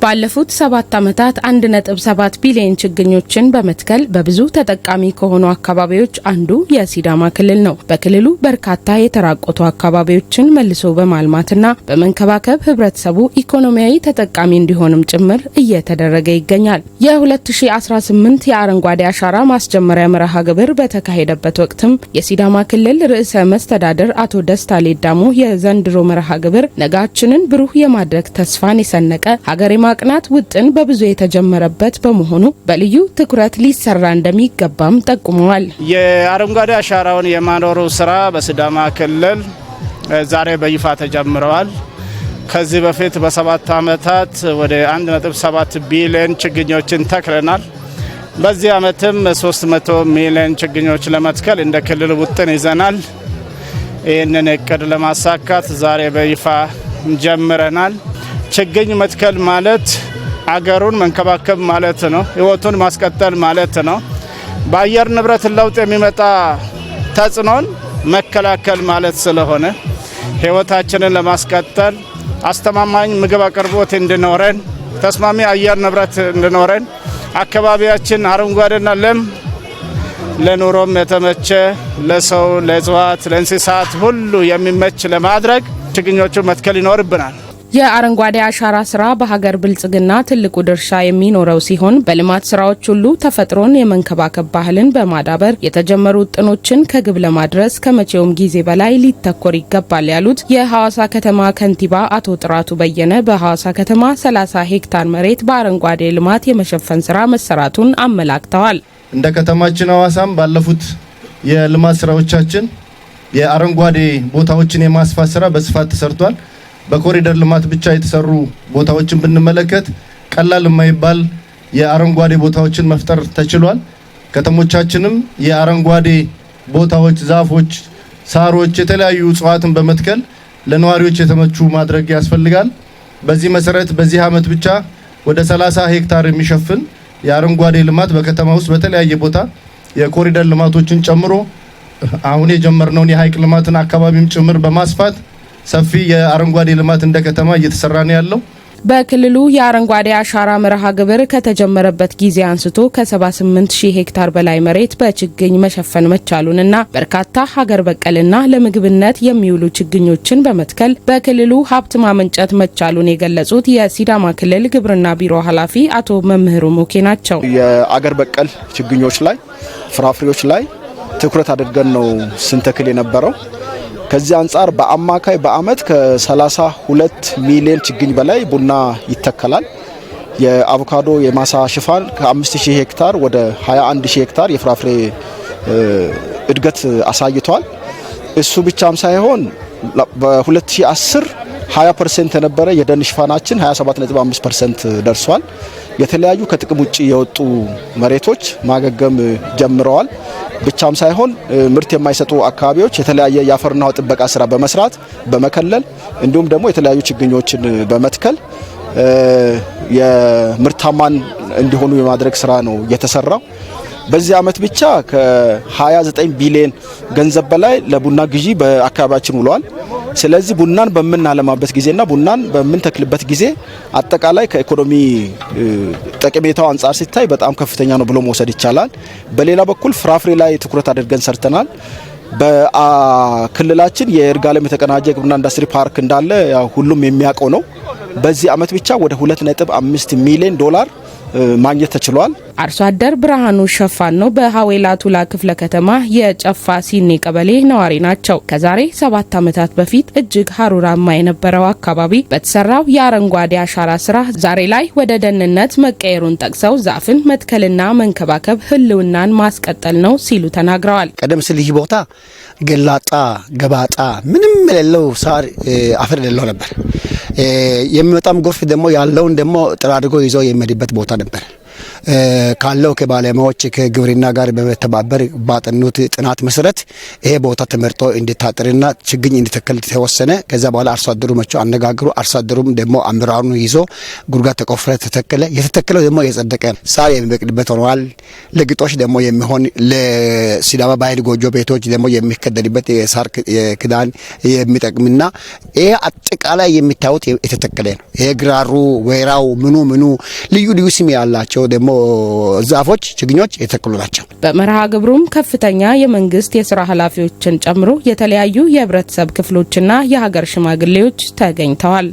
ባለፉት 7 ዓመታት 1.7 ቢሊዮን ችግኞችን በመትከል በብዙ ተጠቃሚ ከሆኑ አካባቢዎች አንዱ የሲዳማ ክልል ነው። በክልሉ በርካታ የተራቆቱ አካባቢዎችን መልሶ በማልማትና በመንከባከብ ህብረተሰቡ ኢኮኖሚያዊ ተጠቃሚ እንዲሆንም ጭምር እየተደረገ ይገኛል። የ2018 የአረንጓዴ አሻራ ማስጀመሪያ መርሃ ግብር በተካሄደበት ወቅትም የሲዳማ ክልል ርዕሰ መስተዳድር አቶ ደስታ ሌዳሞ የዘንድሮ መርሃ ግብር ነጋችንን ብሩህ የማድረግ ተስፋን የሰነቀ ሀገር ማቅናት ውጥን በብዙ የተጀመረበት በመሆኑ በልዩ ትኩረት ሊሰራ እንደሚገባም ጠቁመዋል። የአረንጓዴ አሻራውን የማኖሩ ስራ በሲዳማ ክልል ዛሬ በይፋ ተጀምረዋል። ከዚህ በፊት በ7 ዓመታት ወደ 1.7 ቢሊዮን ችግኞችን ተክለናል። በዚህ ዓመትም 300 ሚሊዮን ችግኞች ለመትከል እንደ ክልል ውጥን ይዘናል። ይህንን እቅድ ለማሳካት ዛሬ በይፋ ጀምረናል። ችግኝ መትከል ማለት አገሩን መንከባከብ ማለት ነው። ህይወቱን ማስቀጠል ማለት ነው። በአየር ንብረት ለውጥ የሚመጣ ተጽዕኖን መከላከል ማለት ስለሆነ ህይወታችንን ለማስቀጠል አስተማማኝ ምግብ አቅርቦት እንዲኖረን፣ ተስማሚ አየር ንብረት እንዲኖረን፣ አካባቢያችን አረንጓዴና ለም ለኑሮም የተመቸ ለሰው፣ ለእጽዋት፣ ለእንስሳት ሁሉ የሚመች ለማድረግ ችግኞቹ መትከል ይኖርብናል። የአረንጓዴ አሻራ ስራ በሀገር ብልጽግና ትልቁ ድርሻ የሚኖረው ሲሆን በልማት ስራዎች ሁሉ ተፈጥሮን የመንከባከብ ባህልን በማዳበር የተጀመሩ ውጥኖችን ከግብ ለማድረስ ከመቼውም ጊዜ በላይ ሊተኮር ይገባል ያሉት የሐዋሳ ከተማ ከንቲባ አቶ ጥራቱ በየነ በሐዋሳ ከተማ 30 ሄክታር መሬት በአረንጓዴ ልማት የመሸፈን ስራ መሰራቱን አመላክተዋል። እንደ ከተማችን ሐዋሳም ባለፉት የልማት ስራዎቻችን የአረንጓዴ ቦታዎችን የማስፋት ስራ በስፋት ተሰርቷል። በኮሪደር ልማት ብቻ የተሰሩ ቦታዎችን ብንመለከት ቀላል የማይባል የአረንጓዴ ቦታዎችን መፍጠር ተችሏል። ከተሞቻችንም የአረንጓዴ ቦታዎች፣ ዛፎች፣ ሳሮች፣ የተለያዩ እጽዋትን በመትከል ለነዋሪዎች የተመቹ ማድረግ ያስፈልጋል። በዚህ መሰረት በዚህ ዓመት ብቻ ወደ 30 ሄክታር የሚሸፍን የአረንጓዴ ልማት በከተማ ውስጥ በተለያየ ቦታ የኮሪደር ልማቶችን ጨምሮ አሁን የጀመርነውን የሀይቅ ልማትን አካባቢም ጭምር በማስፋት ሰፊ የአረንጓዴ ልማት እንደ ከተማ እየተሰራ ነው ያለው። በክልሉ የአረንጓዴ አሻራ መርሃ ግብር ከተጀመረበት ጊዜ አንስቶ ከ78000 ሄክታር በላይ መሬት በችግኝ መሸፈን መቻሉንና በርካታ ሀገር በቀልና ለምግብነት የሚውሉ ችግኞችን በመትከል በክልሉ ሀብት ማመንጨት መቻሉን የገለጹት የሲዳማ ክልል ግብርና ቢሮ ኃላፊ አቶ መምህሩ ሙኬ ናቸው። የአገር በቀል ችግኞች ላይ፣ ፍራፍሬዎች ላይ ትኩረት አድርገን ነው ስንተክል የነበረው። ከዚህ አንጻር በአማካይ በአመት ከ32 ሚሊዮን ችግኝ በላይ ቡና ይተከላል። የአቮካዶ የማሳ ሽፋን ከ5000 ሄክታር ወደ 21000 ሄክታር የፍራፍሬ እድገት አሳይቷል። እሱ ብቻም ሳይሆን በ2010 20% የነበረ የደን ሽፋናችን 27.5% ደርሷል። የተለያዩ ከጥቅም ውጪ የወጡ መሬቶች ማገገም ጀምረዋል። ብቻም ሳይሆን ምርት የማይሰጡ አካባቢዎች የተለያየ የአፈርና ውሃ ጥበቃ ስራ በመስራት በመከለል እንዲሁም ደግሞ የተለያዩ ችግኞችን በመትከል የምርታማን እንዲሆኑ የማድረግ ስራ ነው የተሰራው። በዚህ አመት ብቻ ከ29 ቢሊዮን ገንዘብ በላይ ለቡና ግዢ በአካባቢያችን ውሏል። ስለዚህ ቡናን በምናለማበት ጊዜና ቡናን በምንተክልበት ጊዜ አጠቃላይ ከኢኮኖሚ ጠቀሜታው አንጻር ሲታይ በጣም ከፍተኛ ነው ብሎ መውሰድ ይቻላል። በሌላ በኩል ፍራፍሬ ላይ ትኩረት አድርገን ሰርተናል። በክልላችን የይርጋለም የተቀናጀ ግብርና ኢንዱስትሪ ፓርክ እንዳለ ሁሉም የሚያውቀው ነው። በዚህ አመት ብቻ ወደ 2.5 ሚሊዮን ዶላር ማግኘት ተችሏል። አርሶ አደር ብርሃኑ ሸፋን ነው በሀዌላ ቱላ ክፍለ ከተማ የጨፋ ሲኔ ቀበሌ ነዋሪ ናቸው። ከዛሬ 7 ዓመታት በፊት እጅግ ሀሩራማ የነበረው አካባቢ በተሰራው የአረንጓዴ አሻራ ስራ ዛሬ ላይ ወደ ደንነት መቀየሩን ጠቅሰው ዛፍን መትከልና መንከባከብ ህልውናን ማስቀጠል ነው ሲሉ ተናግረዋል። ቀደም ሲል ይህ ቦታ ገላጣ ገባጣ ምንም የሌለው ሳር አፈር የሌለው ነበር። የሚመጣም ጎርፍ ደግሞ ያለውን ደግሞ ጥራርጎ ይዞ የሚሄድበት ቦታ ነበር። ካለው ከባለሙያዎች ከግብርና ጋር በመተባበር ባጠኑት ጥናት መሰረት ይሄ ቦታ ተመርጦ እንዲታጠርና ችግኝ እንዲተከል ተወሰነ። ከዛ በኋላ አርሶ አደሩ መጥቶ አነጋግሩ። አርሶ አደሩም ደግሞ አመራሩን ይዞ ጉድጓድ ተቆፍረ ተተከለ። የተተከለው ደግሞ የጸደቀ ሳር የሚበቅልበት ሆኗል። ለግጦሽ ደግሞ የሚሆን ለሲዳማ ባህል ጎጆ ቤቶች ደግሞ የሚከደልበት የሳር ክዳን የሚጠቅምና ይሄ አጠቃላይ የሚታዩት የተተከለ ነው። ይሄ ግራሩ ወይራው ምኑ ልዩ ልዩ ስም ያላቸው ደግሞ ዛፎች ችግኞች የተተከሉ ናቸው። በመርሃ ግብሩም ከፍተኛ የመንግስት የስራ ኃላፊዎችን ጨምሮ የተለያዩ የህብረተሰብ ክፍሎችና የሀገር ሽማግሌዎች ተገኝተዋል።